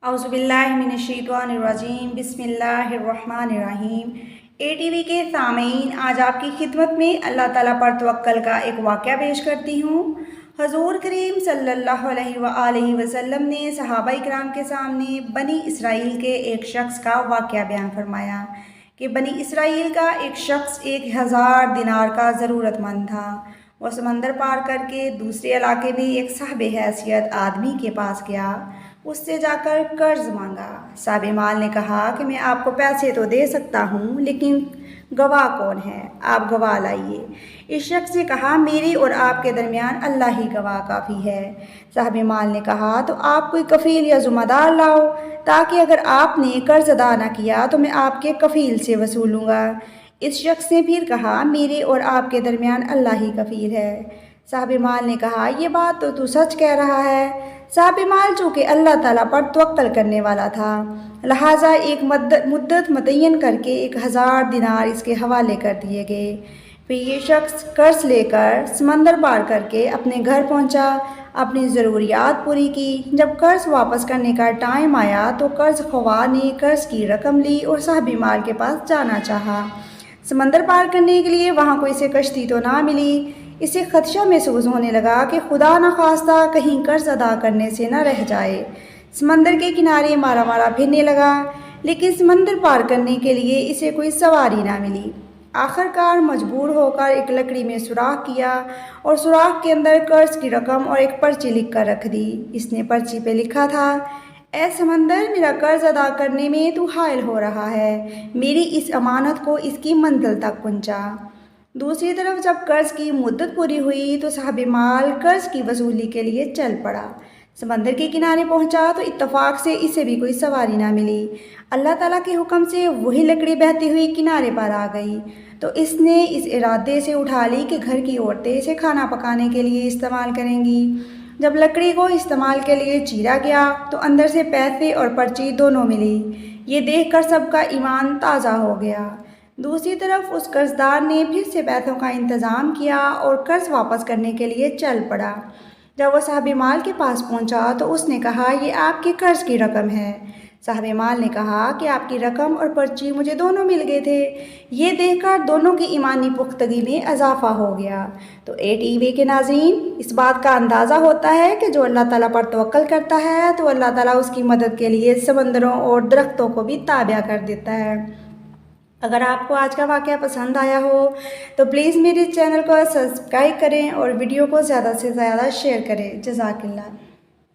औज़ुबिल्लाहिमिनश्शैतानिर्रजीम बिस्मिल्लाहिर्रहमानिर्रहीम। ATV के सामीन, आज आपकी खिदमत में अल्लाह ताला पर तवक्कल का एक वाक़या पेश करती हूँ। हज़ूर करीम सल्लल्लाहु अलैहि वसल्लम ने सहाबा इकराम के सामने बनी इसराइल के एक शख्स का वाक़या बयान फरमाया कि बनी इसराइल का एक शख्स 1000 दिनार का ज़रूरतमंद था। वह समंदर पार करके दूसरे इलाके में एक साहिब हैसियत आदमी के पास गया, उससे जाकर कर्ज मांगा। साहिब माल ने कहा कि मैं आपको पैसे तो दे सकता हूँ, लेकिन गवाह कौन है? आप गवाह लाइए। इस शख्स ने कहा, मेरे और आपके दरमियान अल्लाह ही गवाह काफ़ी है। साहिब माल ने कहा, तो आप कोई कफ़ील या ज़िम्मेदार लाओ, ताकि अगर आपने कर्ज अदा न किया तो मैं आपके कफ़ील से वसूलूँगा। इस शख्स ने फिर कहा, मेरे और आपके दरमियान अल्लाह ही कफ़ील है। साहिब माल ने कहा, ये बात तो तू सच कह रहा है। साहिब माल चूँकि अल्लाह ताला पर तवक्कल करने वाला था, लिहाजा एक मुद्दत मुतय्यन करके 1000 दिनार इसके हवाले कर दिए गए। फिर ये शख्स कर्ज लेकर समंदर पार करके अपने घर पहुंचा, अपनी ज़रूरियात पूरी की। जब कर्ज वापस करने का टाइम आया तो कर्ज ख्वाह ने कर्ज की रकम ली और साहिब माल के पास जाना चाहा। समंदर पार करने के लिए वहाँ कोई से कश्ती तो ना मिली। इसे खदशा महसूस होने लगा कि खुदा न खास्ता कहीं कर्ज अदा करने से न रह जाए। समंदर के किनारे मारा मारा फिरने लगा, लेकिन समंदर पार करने के लिए इसे कोई सवारी ना मिली। आखिरकार मजबूर होकर एक लकड़ी में सुराख किया और सुराख के अंदर कर्ज की रकम और एक पर्ची लिख कर रख दी। इसने पर्ची पे लिखा था, ऐ समंदर, मेरा कर्ज अदा करने में तू हायल हो रहा है, मेरी इस अमानत को इसकी मंजिल तक पहुँचा। दूसरी तरफ जब कर्ज की मुद्दत पूरी हुई तो साहिब माल कर्ज की वसूली के लिए चल पड़ा। समंदर के किनारे पहुंचा तो इत्तफाक से इसे भी कोई सवारी ना मिली। अल्लाह ताला के हुक्म से वही लकड़ी बहती हुई किनारे पर आ गई, तो इसने इस इरादे से उठा ली कि घर की औरतें इसे खाना पकाने के लिए इस्तेमाल करेंगी। जब लकड़ी को इस्तेमाल के लिए चीरा गया तो अंदर से पैसे और पर्ची दोनों मिली। ये देखकर सबका ईमान ताज़ा हो गया। दूसरी तरफ उस कर्जदार ने फिर से पैसों का इंतज़ाम किया और कर्ज वापस करने के लिए चल पड़ा। जब वो साहिब माल के पास पहुंचा तो उसने कहा, ये आपके कर्ज की रकम है। साहिब माल ने कहा कि आपकी रकम और पर्ची मुझे दोनों मिल गए थे। ये देखकर दोनों की ईमानी पुख्तगी में इजाफा हो गया। तो ATV के नाज़रीन, इस बात का अंदाज़ा होता है कि जो अल्लाह ताला पर तवक्कल करता है तो अल्लाह ताला उसकी मदद के लिए समंदरों और दरख्तों को भी ताबिया कर देता है। अगर आपको आज का वाक़या पसंद आया हो तो प्लीज़ मेरे चैनल को सब्सक्राइब करें और वीडियो को ज़्यादा से ज़्यादा शेयर करें। जज़ाकल्लाह।